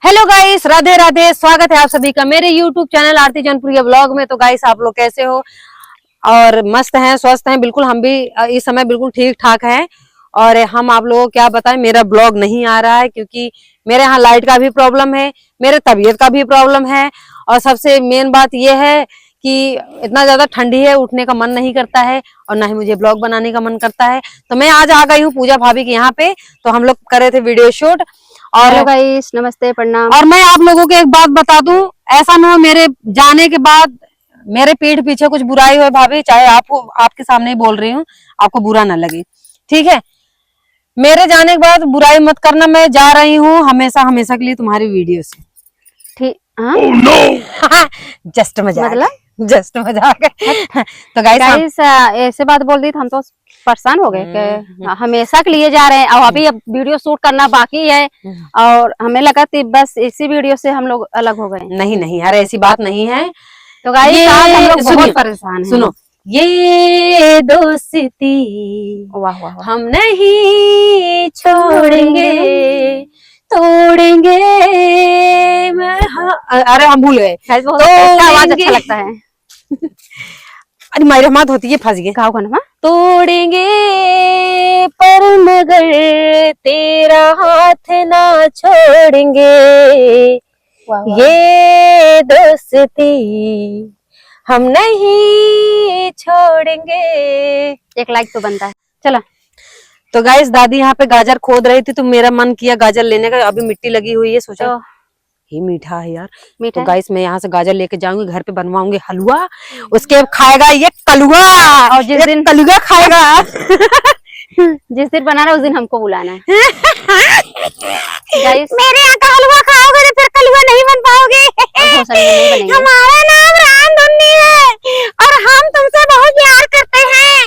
Hello guys, Radhe Radhe. स्वागत है आप सभी का मेरे यूट्यूब चैनल आरती जौनपुरी ब्लॉग में। तो गाइस, आप लोग कैसे हो? और मस्त हैं, स्वस्थ हैं? बिल्कुल, हम भी इस समय बिल्कुल ठीक ठाक हैं। और हम आप लोगों को क्या बताएं, मेरा ब्लॉग नहीं आ रहा है क्योंकि मेरे यहाँ लाइट का भी प्रॉब्लम है, मेरे तबीयत का भी प्रॉब्लम है। और सबसे मेन बात यह है कि इतना ज्यादा ठंडी है, उठने का मन नहीं करता है और ना ही मुझे ब्लॉग बनाने का मन करता है। तो मैं आज आ गई हूँ पूजा भाभी के यहाँ पे। तो हम लोग कर रहे थे वीडियो शूट। और हेलो गाइस, नमस्ते, प्रणाम। और मैं आप लोगों को एक बात बता दूं, ऐसा ना हो मेरे जाने के बाद मेरे पीठ पीछे कुछ बुराई हो भाभी, चाहे आपको आपके सामने ही बोल रही हूँ, आपको बुरा ना लगे, ठीक है? मेरे जाने के बाद बुराई मत करना। मैं जा रही हूँ हमेशा हमेशा के लिए तुम्हारी वीडियो से। ठीक। हाँ, जस्ट मजाक, मतलब जस्ट मजाक। तो गाइस ऐसे बात बोल दी तो हम तो परेशान हो गए कि हमेशा के लिए जा रहे हैं। और अभी अब वीडियो शूट करना बाकी है और हमें लगा कि बस इसी वीडियो से हम लोग अलग हो गए। नहीं नहीं यार, ऐसी बात नहीं है। तो गाइस आज हम लोग बहुत परेशान हैं। सुनो, ये दोस्ती वाह वाह वाह। हम नहीं छोड़ेंगे, तोड़ेंगे। अरे हम भूल गए। बहुत आवाज अच्छा लगता है। अरे मेरी मात होती है, फंस गए। गाओ का ना, तोड़ेंगे पर मगर तेरा हाथ ना छोड़ेंगे, ये दोस्ती हम नहीं छोड़ेंगे। एक लाइक तो बनता है। चला। तो गाइस, दादी यहाँ पे गाजर खोद रही थी तो मेरा मन किया गाजर लेने का। अभी मिट्टी लगी हुई है, सोचा तो ये मीठा है यार। मीठा तो गाइस, मैं यहाँ से गाजर लेके जाऊंगी, घर पे बनवाऊंगी हलवा, उसके खाएगा ये कलुआ। और जिस दिन कलुआ खाएगा जिस दिन बनाना उस दिन हमको बुलाना है। गाइस मेरे यहाँ का हलवा खाओगे तो फिर कलुआ नहीं बन पाओगे। हमारा नाम रामधुनी है और हम तुमसे बहुत प्यार करते हैं।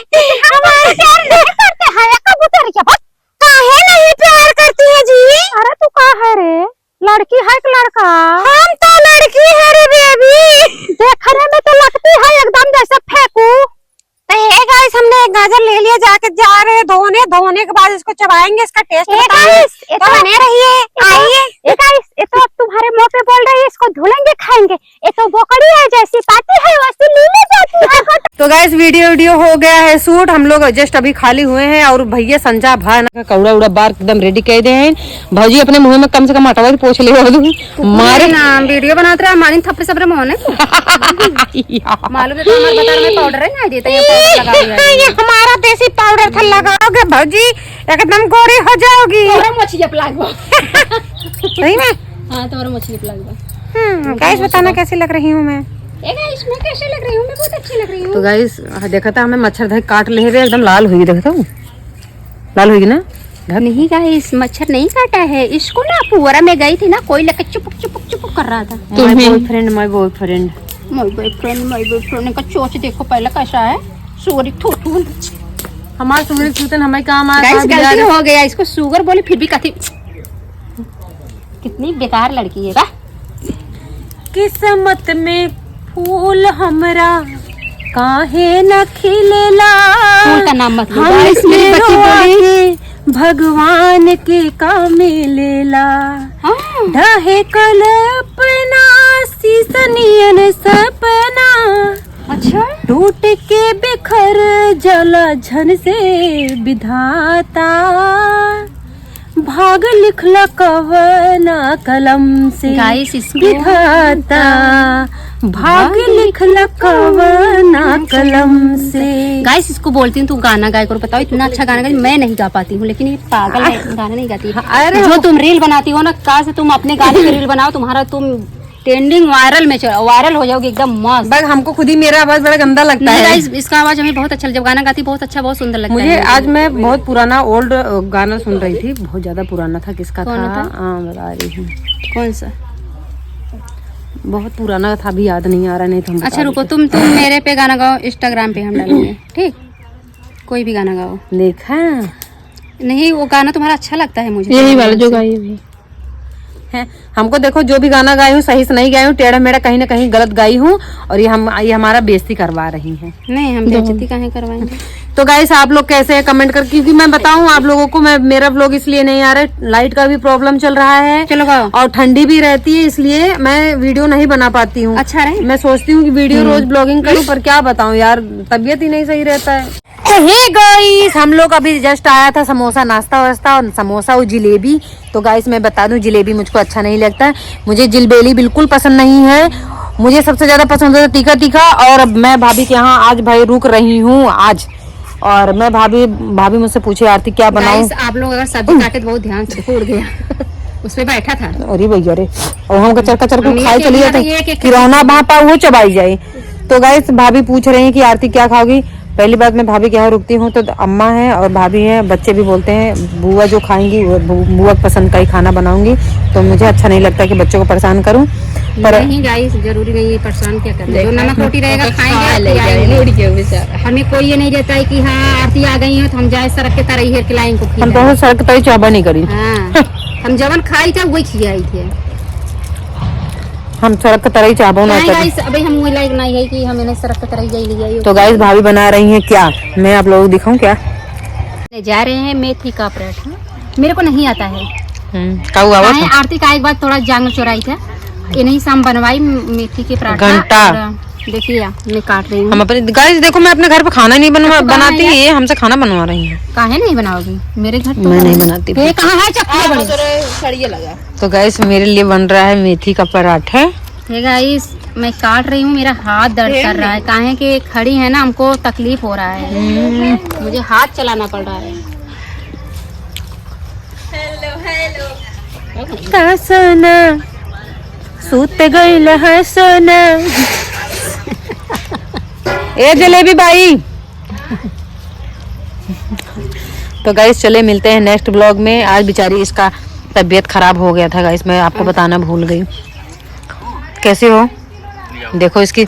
हमारा प्यार नहीं करते हैं कबूतर क्या बात? काहे नहीं प्यार करती है जी? अरे तू कहाँ है रे? लड़की है कि लड़का? हम तो लड़की है रे बेबी। देखने में तो लगती है एकदम जैसे फेंकू। गाइस, हमने एक गाजर ले लिया, जाके जा रहे हैं धोने के बाद इसको चबाएंगे, इसका टेस्ट बताएंगे। तो बने रहिए, आइए। ये तो अब तुम्हारे मुंह पे बोल रही है, इसको धुलेंगे खाएंगे। ये तो बोकड़ी है, जैसी पाती है वैसी लीले जाती है। तो गाइस, वीडियो हो गया है शूट। हम लोग जस्ट अभी खाली हुए हैं और भैया संजा भाई कौड़ा उड़ा बार एकदम रेडी कर दे हैं। भौजी अपने मुंह में कम से कम हटवा पोछ ले मारे ना वीडियो बनाते रहा मानी थपड़े सबरे मुंह ने मालूम है तो हमारे बता में पाउडर है ना देता ये लगा दिया है। ये हमारा देसी पाउडर था, लगाओगे भौजी एकदम गोरी हो जाओगी। तोरा मछली प्लागवा सही में? हां तोरा मछली प्लागवा। गाइस, बताना कैसी लग रही हूँ मैं? इसमें कैसे लग रही हूँ? मैं बहुत अच्छी लग रही हूँ। तो गाइस, देखा था हमें मच्छर धक काट ले रहे, एकदम लाल हुई। देखा था लाल हुई ना? नहीं गाइस, मच्छर नहीं काटा है इसको ना। पुअरा में गई थी ना, कोई लेके चुपक कर रहा था। माय बॉयफ्रेंड का चोच देखो पहले कैसा है। सॉरी थूथू हमारा सुगरी सूतन हमें काम आ गाइस, गलती हो गया। इसको शुगर बोली फिर भी कथी, कितनी बेकार लड़की है। किस्मत में फूल हमरा काहे न खिलेला, फूल का नाम मत लो हम गाइस, मेरी बच्ची बोली भगवान के काम मिलेला। हाँ। ढहे कल्पना सीसनियन सपना, अच्छा टूट के बिखर जला झन से विधाता, भाग लिखला कवना कलम से गाइस इसको विधाता, भाग लिखला कवना कलम से। गाइस इसको बोलती हूँ तू गाना गाया करो। बताओ इतना अच्छा गाना गाई, मैं नहीं गा पाती हूँ लेकिन ये पागल है, गाना नहीं गाती। अरे जो तुम रील बनाती हो ना, कहाँ से तुम अपने गाने की रील बनाओ, तुम्हारा तुम ट्रेंडिंग वायरल हो जाओगी एकदम मस्त। बस हमको खुद ही मेरा आवाज बड़ा गंदा लगता है। गाइस इसका आवाज हमें बहुत अच्छा, जब गाना गाती बहुत अच्छा, बहुत सुंदर लगता है मुझे। आज मैं बहुत पुराना ओल्ड गाना सुन रही थी, बहुत ज्यादा पुराना था। किसका था? बता रही हूँ। कौन सा? बहुत पुराना था, अभी याद नहीं आ रहा। नहीं तो अच्छा रुको, तुम मेरे पे गाना गाओ, इंस्टाग्राम पे हम डालेंगे, ठीक? कोई भी गाना गाओ। देखा नहीं, वो गाना तुम्हारा अच्छा लगता है मुझे, यही वाला जो गाई भी है। हमको देखो, जो भी गाना गाई हूँ सही से नहीं गाई हूँ, टेढ़ा मेढ़ा कहीं ना कहीं गलत गाई हूँ और ये हमारा बेइज्जती करवा रही है। नहीं, हम बेइज्जती काहे करवाएंगे? तो गाइस आप लोग कैसे हैं कमेंट कर, क्योंकि मैं बताऊं आप लोगों को, मैं मेरा व्लॉग इसलिए नहीं आ रहा है, लाइट का भी प्रॉब्लम चल रहा है, चलो और ठंडी भी रहती है, इसलिए मैं वीडियो नहीं बना पाती हूँ। अच्छा रहे। मैं सोचती हूँ कि वीडियो रोज ब्लॉगिंग करूँ, पर क्या बताऊँ यार, तबीयत ही नहीं सही रहता है। हे गाइस, हम लोग अभी जस्ट आया था समोसा नाश्ता वास्ता, और समोसा और जिलेबी। तो गाइस मैं बता दूं, जिलेबी मुझको अच्छा नहीं लगता, मुझे जिलेबी बिल्कुल पसंद नहीं है। मुझे सबसे ज्यादा पसंद है तीखा तीखा। और अब मैं भाभी के यहाँ आज भाई रुक रही हूँ आज, और मैं भाभी मुझसे पूछे आरती क्या बनाऊं। आप लोग अगर सब्जी काटे तो बहुत ध्यान से उड़ गया उस पे बैठा था। अरे भैया रे, और हम कचर कचर को खाई चली जाते, किरौना भापा वो चबाई जाए। तो गाइस भाभी पूछ रहे हैं कि आरती क्या खाओगी। पहली बात, मैं भाभी के यहाँ रुकती हूँ तो अम्मा है और भाभी है, बच्चे भी बोलते हैं बुआ जो खाएंगी बुआ पसंद का ही खाना बनाऊंगी। तो मुझे अच्छा नहीं लगता कि बच्चों को परेशान करूं, पर नहीं गाइस जरूरी नहीं है परेशान क्या करना, जो नमक रोटी रहेगा खाएंगे। हमें कोई ये नहीं रहता है कि हाँ आरती आ गई है तो हम जाए सड़क के तरह ही खिलाएं इनको। हम तो सड़क तरी चाबा नहीं करी, हम जवन खाई था वही खिलाई थे, हम सड़क की तरह ही चाबो ना करी। अभी हम वही लायक नहीं है कि हम इन्हें सड़क की तरह ही जाइए। तो गाइस भाभी बना रही हैं क्या, मैं आप लोगों को दिखाऊं क्या। जा रहे हैं मेथी का पराठा, मेरे को नहीं आता है। आरती का एक बार थोड़ा जांग चोराई था, इन्हीं से हम बनवाई मेथी के पराठा। घंटा देखिए मैं काट रही हूँ। हम अपने गाइस देखो, मैं अपने घर पे खाना नहीं बनाती, ये हमसे खाना बनवा रही है। काहे नहीं बनाओगी, मेरे घर तो मैं नहीं बनाती। ये कहाँ है चक्की बड़ी लगा। तो गाइस मेरे लिए बन रहा है मेथी का पराठा। गाइस मैं काट रही हूँ, मेरा हाथ दर्द कर रहा है, काहे कि खड़ी है ना, हमको तकलीफ हो रहा है, मुझे हाथ चलाना पड़ रहा है। हेलो सोना सूत गइल है सोना ए जलेबी बाई। तो गाइस चले मिलते हैं नेक्स्ट ब्लॉग में। आज बेचारी इसका तबीयत खराब हो गया था गाइस, मैं आपको बताना भूल गई। कैसे हो देखो इसकी,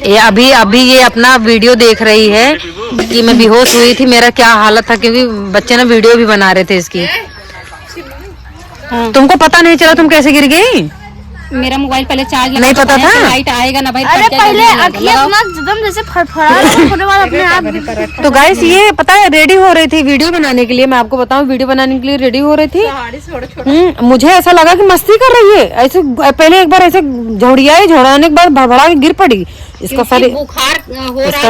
ये अभी ये अपना वीडियो देख रही है कि मैं बेहोश हुई थी, मेरा क्या हालत था, क्योंकि बच्चे ना वीडियो भी बना रहे थे इसकी। तुमको पता नहीं चला तुम कैसे गिर गई? मेरा मोबाइल पहले चार्ज नहीं पता था, लाइट आएगा ना भाई। अरे पहले एकदम जैसे फड़फड़ा अपने आप। तो गाइस ये पता है रेडी हो रही थी वीडियो बनाने के लिए, मैं आपको बताऊं वीडियो बनाने के लिए रेडी हो रही थी। मुझे ऐसा लगा कि मस्ती कर रही है, ऐसे पहले एक बार ऐसे झोड़ाने के बाद भड़बड़ा के गिर पड़ी। इसका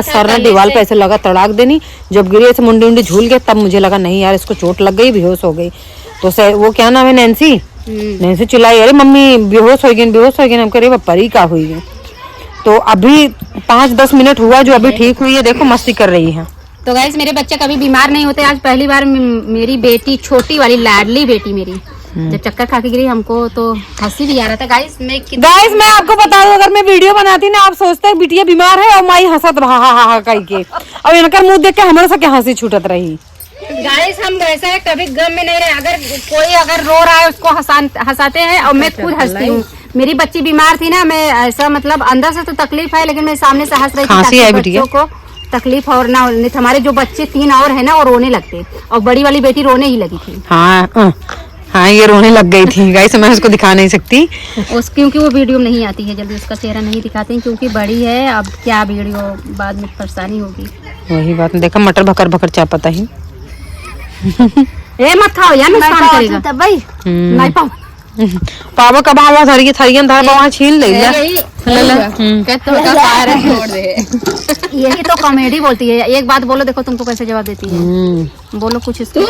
सर ना दीवार पे ऐसे लगा तड़ाक देनी, जब गिरी ऐसे मुंडी उंडी झूल गया, तब मुझे लगा नहीं यार इसको चोट लग गई, बेहोश हो गई। तो वो क्या नाम है, नैन्सी चिल्लाई, अरे मम्मी बेहोश हो गई। हम कह रहे परी का हुई है। तो अभी 5-10 मिनट हुआ जो अभी ठीक हुई है, देखो मस्ती कर रही है। तो गाइस मेरे बच्चे कभी बीमार नहीं होते, आज पहली बार मेरी बेटी, छोटी वाली लाडली बेटी मेरी, जब चक्कर खा के गिरी, हमको तो हंसी भी आ रहा था। गाइस मैं आपको बता दूं, अगर मैं वीडियो बनाती ना, आप सोचते बिटिया बीमार है और माई हंसत हा करके, और इनका मुंह देख के हमारे से क्या हंसी छूटत रही। गाइस हम वैसे है, कभी गम में नहीं रहे, अगर रो रहा है उसको हंसाते हैं, और मैं खुद हंसती हूँ। मेरी बच्ची बीमार थी ना, मैं ऐसा मतलब अंदर से तो तकलीफ है, लेकिन मैं सामने से हंस रही थी, बच्चों को तकलीफ और ना हो। हमारे जो बच्चे 3 और है ना, वो रोने लगते, और बड़ी वाली बेटी रोने ही लगी थी। हाँ ये रोने लग गई थी गाइस, मैं उसको दिखा नहीं सकती क्योंकि वो वीडियो में नहीं आती है जल्दी, उसका चेहरा नहीं दिखाते हैं, क्योंकि बड़ी है, अब क्या वीडियो बाद में परेशानी होगी। वही बात, देखा मटर भकर चापता ही। ए मत खाओ यार, नुकसान करेगा तब भाई। नहीं पाओ पावा कब आवा थरिया था पावा छीन ले ले। यही तो कॉमेडी बोलती है। एक बात बोलो, देखो तुमको कैसे जवाब देती है, बोलो कुछ इसको।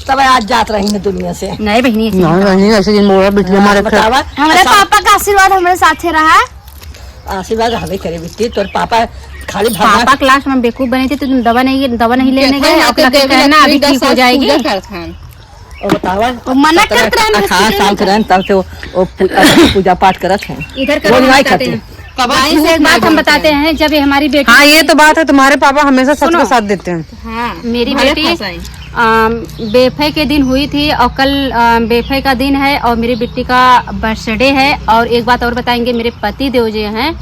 तब आज जात रही है दुनिया से। नहीं बहनी ऐसे दिन बोला बेटी हमारे हमारे पापा का आशीर्वाद हमारे साथ रहा। आशीर्वाद हमें करे बेटी, तोर पापा खाली पापा क्लास में बेवकूफ बने थे, तो तुम दवा नहीं लेने गए, अभी ठीक हो जाएगी। और बतावा मना करते हैं, साल करन तब से वो पूजा पाठ करत हैं, इधर कर नहीं खाते हैं। एक बात हम बताते हैं, जब ये हमारी बेटी, हाँ ये तो बात है, तुम्हारे पापा हमेशा सच का साथ देते हैं। हाँ, मेरी बेटी बेफे के दिन हुई थी, और कल बेफे का दिन है, और मेरी बेटी का बर्थडे है। और एक बात और बताएंगे, मेरे पति देव जी हैं,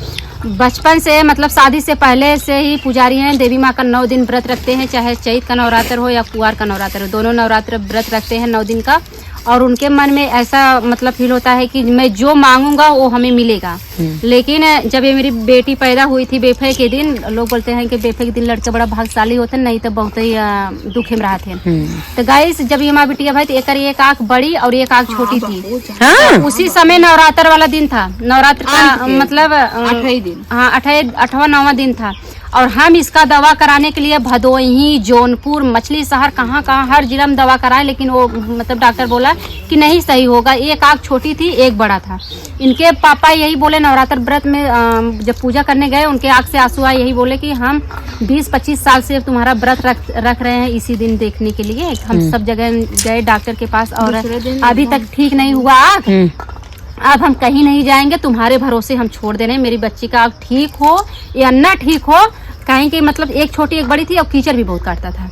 बचपन से मतलब शादी से पहले से ही पुजारी हैं, देवी माँ का 9 दिन व्रत रखते हैं, चाहे चैत का नवरात्र हो या कुआर का नवरात्र हो, दोनों नवरात्र व्रत रखते हैं 9 दिन का। और उनके मन में ऐसा मतलब फील होता है कि मैं जो मांगूंगा वो हमें मिलेगा। लेकिन जब ये मेरी बेटी पैदा हुई थी बेफे के दिन, लोग बोलते हैं कि बेफे के दिन लड़के बड़ा भाग्यशाली होते, नहीं तो बहुत ही दुखे में रहा थे। तो गाइस जब ये माँ बिटिया भाई, तो एक आंख बड़ी और एक आंख छोटी थी। तो उसी समय नवरात्र वाला दिन था, नवरात्र का मतलब 8 दिन, हाँ 8वां 9वां दिन था। और हम इसका दवा कराने के लिए भदोही, जौनपुर, मछली शहर, कहाँ हर जिला में दवा कराए, लेकिन वो मतलब डॉक्टर बोला कि नहीं सही होगा। एक आँख छोटी थी, एक बड़ा था। इनके पापा यही बोले, नवरात्र व्रत में जब पूजा करने गए उनके आँख से आंसू आए, यही बोले कि हम 20-25 साल से तुम्हारा व्रत रख रहे हैं इसी दिन देखने के लिए। हम सब जगह गए डॉक्टर के पास और अभी तक ठीक नहीं हुआ आँख। अब हम कहीं नहीं जाएंगे, तुम्हारे भरोसे हम छोड़ दे रहे हैं। मेरी बच्ची का आँख ठीक हो या ना ठीक हो, कहीं कि मतलब एक छोटी एक बड़ी थी और कीचड़ भी बहुत काटता था,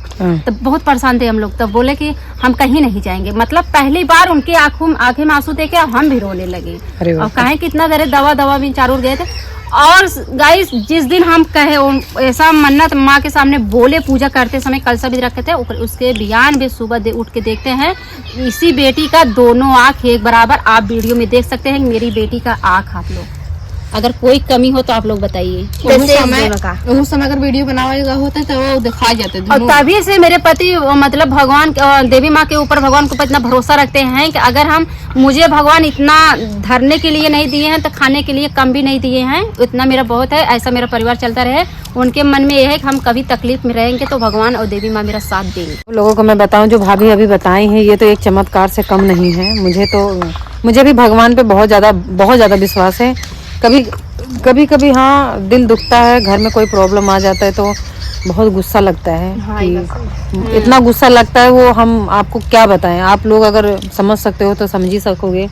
तब बहुत परेशान थे हम लोग। तब बोले कि हम कहीं नहीं जाएंगे। मतलब पहली बार उनके आंखें में आंसू देखे हम भी रोने लगे। और कहीं कितना देर दवा भी चारों गए थे। और गाइस जिस दिन हम कहे ऐसा मन्नत माँ के सामने बोले पूजा करते समय कलसा भी रखे थे, उसके बयान भी सुबह उठ के देखते हैं इसी बेटी का दोनों आँख एक बराबर। आप वीडियो में देख सकते हैं मेरी बेटी का आँख। आप लोग अगर कोई कमी हो तो आप लोग बताइए। उस समय अगर वीडियो बनाया होता तो वो दिखा जाते। और तभी से मेरे पति मतलब भगवान देवी माँ के ऊपर, भगवान के ऊपर इतना भरोसा रखते हैं कि अगर मुझे भगवान इतना धरने के लिए नहीं दिए हैं तो खाने के लिए कम भी नहीं दिए हैं, इतना मेरा बहुत है। ऐसा मेरा परिवार चलता रहे। उनके मन में यह है कि हम कभी तकलीफ में रहेंगे तो भगवान और देवी माँ मेरा साथ देंगे। लोगों को मैं बताऊं, जो भाभी अभी बताई हैं ये तो एक चमत्कार से कम नहीं है। मुझे भी भगवान पे बहुत ज्यादा विश्वास है। कभी हाँ दिल दुखता है, घर में कोई प्रॉब्लम आ जाता है तो बहुत गुस्सा लगता है। कि इतना गुस्सा लगता है वो हम आपको क्या बताएं। आप लोग अगर समझ सकते हो तो समझ ही सकोगे।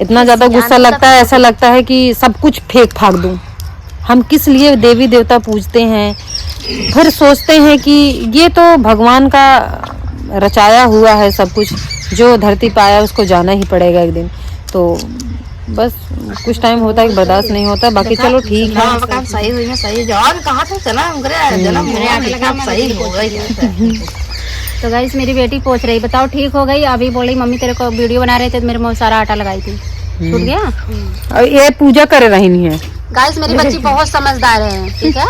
इतना ज्यादा गुस्सा लगता है, ऐसा लगता है कि सब कुछ फेंक फाक दूं। हम किस लिए देवी देवता पूजते हैं, फिर सोचते हैं कि ये तो भगवान का रचाया हुआ है सब कुछ, जो धरती पे आया उसको जाना ही पड़ेगा एक दिन। तो बस कुछ टाइम होता है बर्दाश्त नहीं होता, बाकी चलो ठीक है। सही हुई है, सही जवान कहा था चला सही हो गई। तो गाइस मेरी बेटी पूछ रही, बताओ ठीक हो गई? अभी बोली मम्मी तेरे को वीडियो बना रहे थे तो मेरे मुंह सारा आटा लगाई थी, छूट गया। और ये पूजा कर रही नहीं है। गाइस मेरी बच्ची बहुत समझदार है, ठीक है।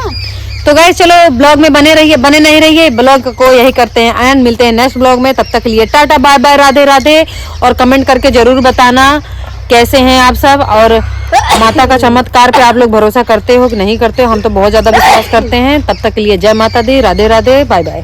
तो गाइस चलो ब्लॉग में बने नहीं रहिए। ब्लॉग को यही करते हैं एंड मिलते हैं नेक्स्ट ब्लॉग में। तब तक के लिए tata bye bye, Radhe Radhe. और कमेंट करके जरूर बताना कैसे हैं आप सब, और माता का चमत्कार पे आप लोग भरोसा करते हो कि नहीं करते हो। हम तो बहुत ज्यादा विश्वास करते हैं। तब तक के लिए जय माता दी, राधे राधे, बाय बाय।